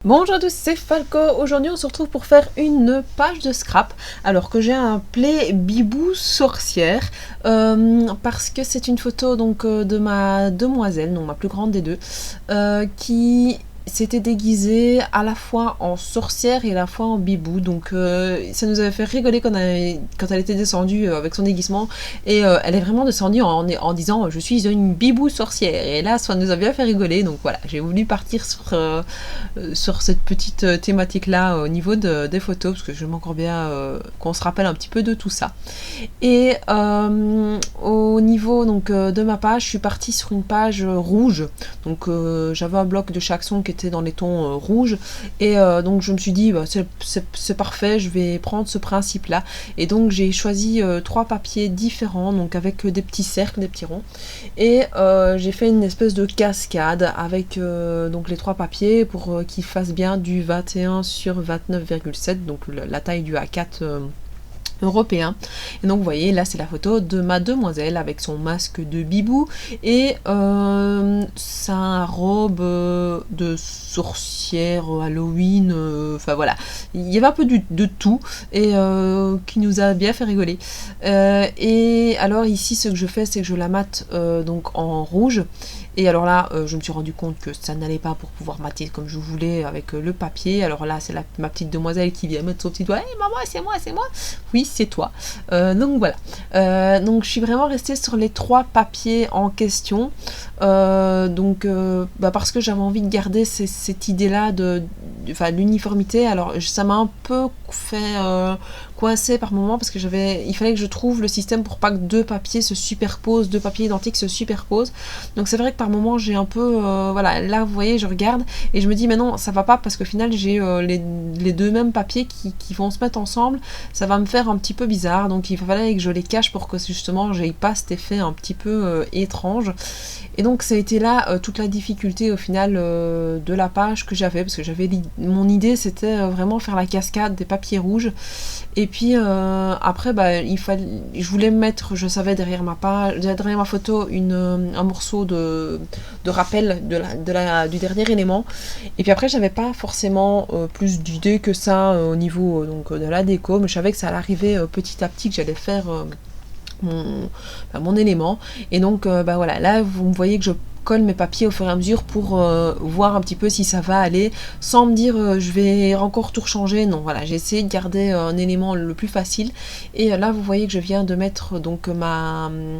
Bonjour à tous, c'est Falco. Aujourd'hui on se retrouve pour faire une page de scrap alors que j'ai un play bibou sorcière parce que c'est une photo donc de ma demoiselle, donc ma plus grande des deux, qui s'était déguisée à la fois en sorcière et à la fois en bibou, donc ça nous avait fait rigoler quand elle était descendue avec son déguisement, et elle est vraiment descendue en disant je suis une bibou sorcière, et là ça nous a bien fait rigoler, donc voilà, j'ai voulu partir sur cette petite thématique là au niveau des photos, parce que j'aime encore bien qu'on se rappelle un petit peu de tout ça. Et au niveau donc de ma page, je suis partie sur une page rouge, donc j'avais un bloc de chaque son qui était dans les tons rouges, et donc je me suis dit bah, c'est parfait, je vais prendre ce principe là, et donc j'ai choisi 3 papiers différents, donc avec des petits cercles, des petits ronds, et j'ai fait une espèce de cascade avec donc les 3 papiers pour qu'ils fassent bien du 21 sur 29,7, donc la taille du A4 européen. Et donc vous voyez là c'est la photo de ma demoiselle avec son masque de bibou et sa robe de sorcière Halloween, enfin voilà, il y avait un peu de tout, et qui nous a bien fait rigoler, et alors ici ce que je fais, c'est que je la mate donc en rouge. Et alors là, je me suis rendu compte que ça n'allait pas pour pouvoir mater comme je voulais avec le papier. Alors là, c'est ma petite demoiselle qui vient mettre son petit doigt. Hey, maman, c'est moi, c'est moi. Oui, c'est toi. Donc voilà. Donc je suis vraiment restée sur les 3 papiers en question. Parce que j'avais envie de garder cette idée-là de l'uniformité. Alors ça m'a un peu fait coincé par moment, parce que il fallait que je trouve le système pour pas que 2 papiers se superposent, 2 papiers identiques se superposent. Donc c'est vrai que par moment j'ai un peu voilà, là vous voyez je regarde et je me dis mais non ça va pas, parce qu'au final j'ai les 2 mêmes papiers qui vont se mettre ensemble, ça va me faire un petit peu bizarre, donc il fallait que je les cache pour que justement j'aie pas cet effet un petit peu étrange. Et donc ça a été là toute la difficulté au final de la page que j'avais, parce que mon idée c'était vraiment faire la cascade des papiers rouges, et puis après je voulais mettre, je savais derrière ma photo un morceau de rappel du dernier élément, et puis après j'avais pas forcément plus d'idées que ça au niveau donc de la déco, mais je savais que ça allait arriver petit à petit, que j'allais faire mon élément. Et donc voilà, là vous me voyez que je colle mes papiers au fur et à mesure pour voir un petit peu si ça va aller, sans me dire je vais encore tout changer. Non, voilà, j'ai essayé de garder un élément le plus facile, et là vous voyez que je viens de mettre donc mon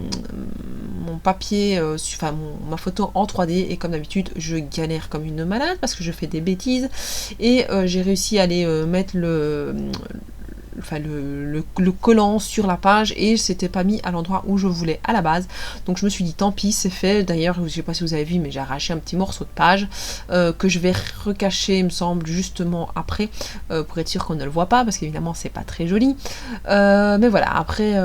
papier, ma photo en 3D, et comme d'habitude je galère comme une malade parce que je fais des bêtises, et j'ai réussi à aller mettre le collant sur la page, et c'était pas mis à l'endroit où je voulais à la base, donc je me suis dit tant pis, c'est fait. D'ailleurs je sais pas si vous avez vu, mais j'ai arraché un petit morceau de page que je vais recacher il me semble justement après, pour être sûr qu'on ne le voit pas, parce qu'évidemment c'est pas très joli, mais voilà, après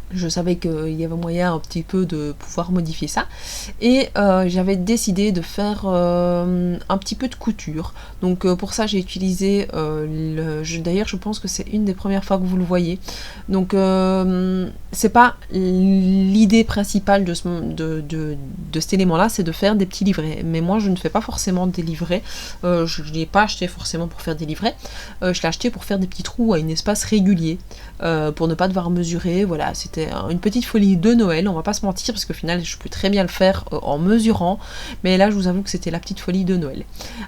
je savais qu'il y avait moyen un petit peu de pouvoir modifier ça, et j'avais décidé de faire un petit peu de couture. Donc pour ça j'ai utilisé d'ailleurs je pense que c'est une des premières fois que vous le voyez, donc c'est pas l'idée principale de cet élément là, c'est de faire des petits livrets, mais moi je ne fais pas forcément des livrets, je ne l'ai pas acheté forcément pour faire des livrets, je l'ai acheté pour faire des petits trous à un espace régulier, pour ne pas devoir mesurer. Voilà, c'était une petite folie de Noël, on va pas se mentir, parce qu'au final je peux très bien le faire en mesurant, mais là je vous avoue que c'était la petite folie de Noël.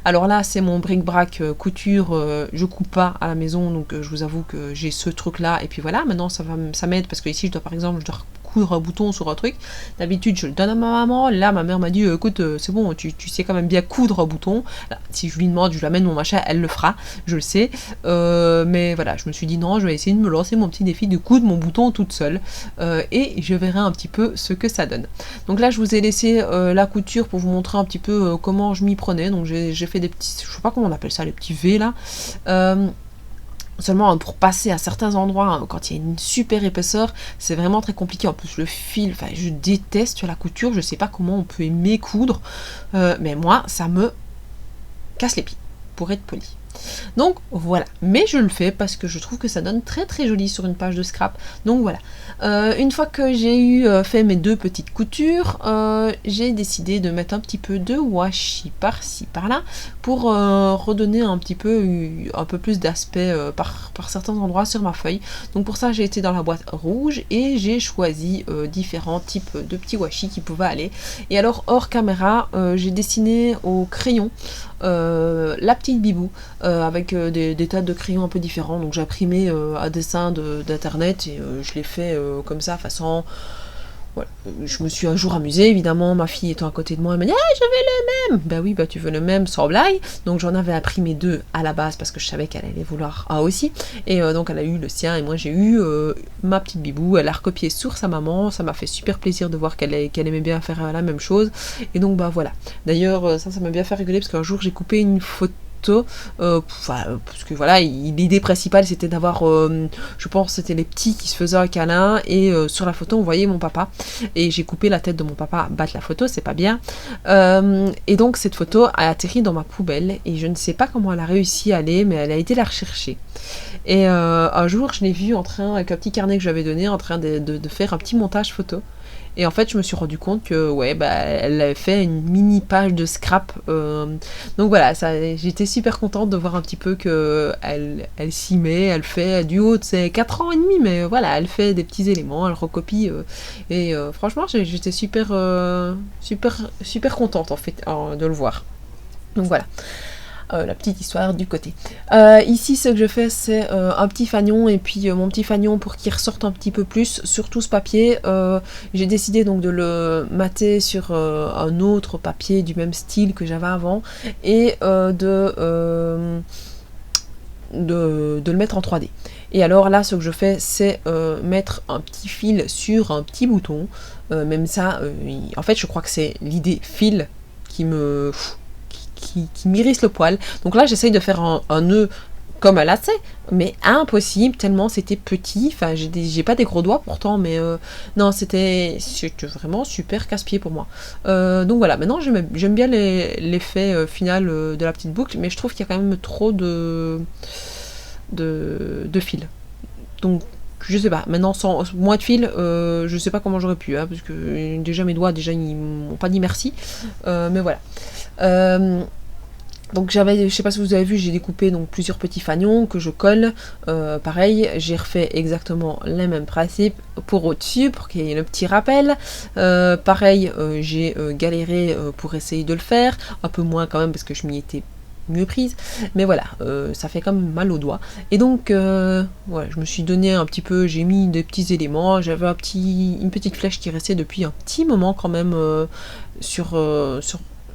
Alors là c'est mon bric-brac couture, je coupe pas à la maison, donc je vous avoue que j'ai ce truc là, et puis voilà, maintenant ça m'aide, parce que ici je dois coudre un bouton sur un truc. D'habitude je le donne à ma maman, là ma mère m'a dit écoute c'est bon, tu sais quand même bien coudre un bouton. Là, si je lui demande, je lui amène mon machin, elle le fera, je le sais, mais voilà, je me suis dit non, je vais essayer de me lancer mon petit défi de coudre mon bouton toute seule, et je verrai un petit peu ce que ça donne. Donc là je vous ai laissé la couture pour vous montrer un petit peu comment je m'y prenais. Donc j'ai fait des petits, je sais pas comment on appelle ça, les petits V là, seulement pour passer à certains endroits, quand il y a une super épaisseur, c'est vraiment très compliqué. En plus le fil, je déteste la couture, je sais pas comment on peut aimer coudre, mais moi ça me casse les pieds, pour être poli. Donc voilà, mais je le fais parce que je trouve que ça donne très très joli sur une page de scrap. Donc voilà, une fois que j'ai fait mes 2 petites coutures, j'ai décidé de mettre un petit peu de washi par-ci par-là pour redonner un peu plus d'aspect par certains endroits sur ma feuille. Donc pour ça j'ai été dans la boîte rouge et j'ai choisi différents types de petits washi qui pouvaient aller. Et alors hors caméra, j'ai dessiné au crayon la petite Bibou avec des tas de crayons un peu différents. Donc j'ai imprimé un dessin d'internet et je l'ai fait comme ça façon. Voilà. Je me suis un jour amusée, évidemment, ma fille étant à côté de moi, elle m'a dit ah, je veux le même. Ben oui, bah tu veux le même sans blague. Donc j'en avais imprimé 2 à la base parce que je savais qu'elle allait vouloir un aussi. Et donc elle a eu le sien et moi j'ai eu ma petite Bibou. Elle a recopié sur sa maman. Ça m'a fait super plaisir de voir qu'elle aimait bien faire la même chose. Et donc bah voilà. D'ailleurs ça m'a bien fait rigoler parce qu'un jour j'ai coupé une photo. Parce que voilà, l'idée principale c'était d'avoir, je pense c'était les petits qui se faisaient un câlin et sur la photo on voyait mon papa et j'ai coupé la tête de mon papa battre la photo, c'est pas bien, et donc cette photo a atterri dans ma poubelle et je ne sais pas comment elle a réussi à aller, mais elle a été la rechercher. Et un jour je l'ai vue en train, avec un petit carnet que j'avais donné, en train de faire un petit montage photo. Et en fait, je me suis rendu compte que, ouais, bah, elle avait fait une mini page de scrap. Donc voilà, j'étais super contente de voir un petit peu que elle s'y met, elle fait du haut de ses 4 ans et demi, mais voilà, elle fait des petits éléments, elle recopie. Et franchement, j'étais super contente en fait de le voir. Donc voilà. La petite histoire du côté. Ici, ce que je fais, c'est un petit fanion et puis mon petit fanion pour qu'il ressorte un petit peu plus sur tout ce papier. J'ai décidé donc de le mater sur un autre papier du même style que j'avais avant et de le mettre en 3D. Et alors là, ce que je fais, c'est mettre un petit fil sur un petit bouton. Même ça, en fait, je crois que c'est l'idée fil qui m'irrisse le poil. Donc là, j'essaye de faire un nœud comme un lacet, mais impossible, tellement c'était petit. Enfin, j'ai pas des gros doigts pourtant, mais non, c'était vraiment super casse-pied pour moi. Donc voilà, maintenant j'aime bien l'effet final de la petite boucle, mais je trouve qu'il y a quand même trop de fil. Donc je sais pas, maintenant sans moins de fil, je sais pas comment j'aurais pu, hein, parce que déjà mes doigts, déjà ils m'ont pas dit merci, mais voilà. Donc je sais pas si vous avez vu, j'ai découpé donc plusieurs petits fanions que je colle. Pareil, j'ai refait exactement les mêmes principes pour au-dessus, pour qu'il y ait le petit rappel. Pareil, j'ai galéré pour essayer de le faire, un peu moins quand même parce que je m'y étais mieux prise, mais voilà, ça fait quand même mal aux doigts. Et donc voilà, je me suis donné un petit peu, j'ai mis des petits éléments, j'avais une petite flèche qui restait depuis un petit moment quand même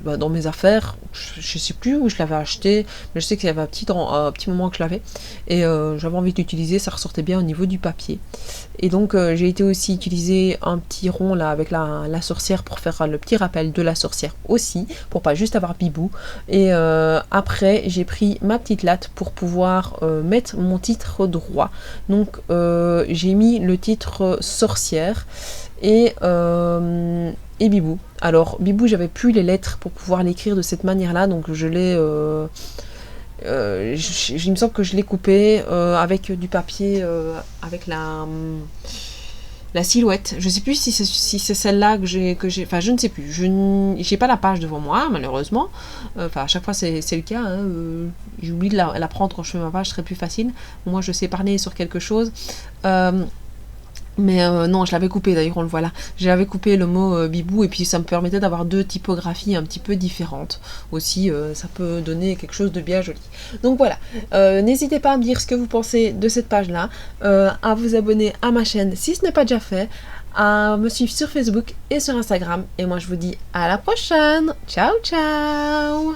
dans mes affaires. Je sais plus où je l'avais acheté, mais je sais qu'il y avait un petit moment que je l'avais et j'avais envie d'utiliser, ça ressortait bien au niveau du papier. Et donc j'ai été aussi utiliser un petit rond là avec la sorcière pour faire le petit rappel de la sorcière aussi, pour pas juste avoir Bibou. Et après j'ai pris ma petite latte pour pouvoir mettre mon titre droit. Donc j'ai mis le titre sorcière et Bibou. Alors Bibou, j'avais plus les lettres pour pouvoir l'écrire de cette manière-là, donc je l'ai, il me semble que je l'ai coupé avec du papier, avec la silhouette. Je sais plus si c'est celle-là que j'ai, enfin je ne sais plus. J'ai pas la page devant moi malheureusement. Enfin à chaque fois c'est le cas. Hein, j'oublie de la prendre quand je fais ma page, ce serait plus facile. Moi je sais parler sur quelque chose. Mais non, je l'avais coupé, d'ailleurs on le voit là. J'avais coupé le mot Bibou et puis ça me permettait d'avoir 2 typographies un petit peu différentes. Aussi, ça peut donner quelque chose de bien joli. Donc voilà, n'hésitez pas à me dire ce que vous pensez de cette page-là, à vous abonner à ma chaîne si ce n'est pas déjà fait, à me suivre sur Facebook et sur Instagram. Et moi je vous dis à la prochaine. Ciao ciao.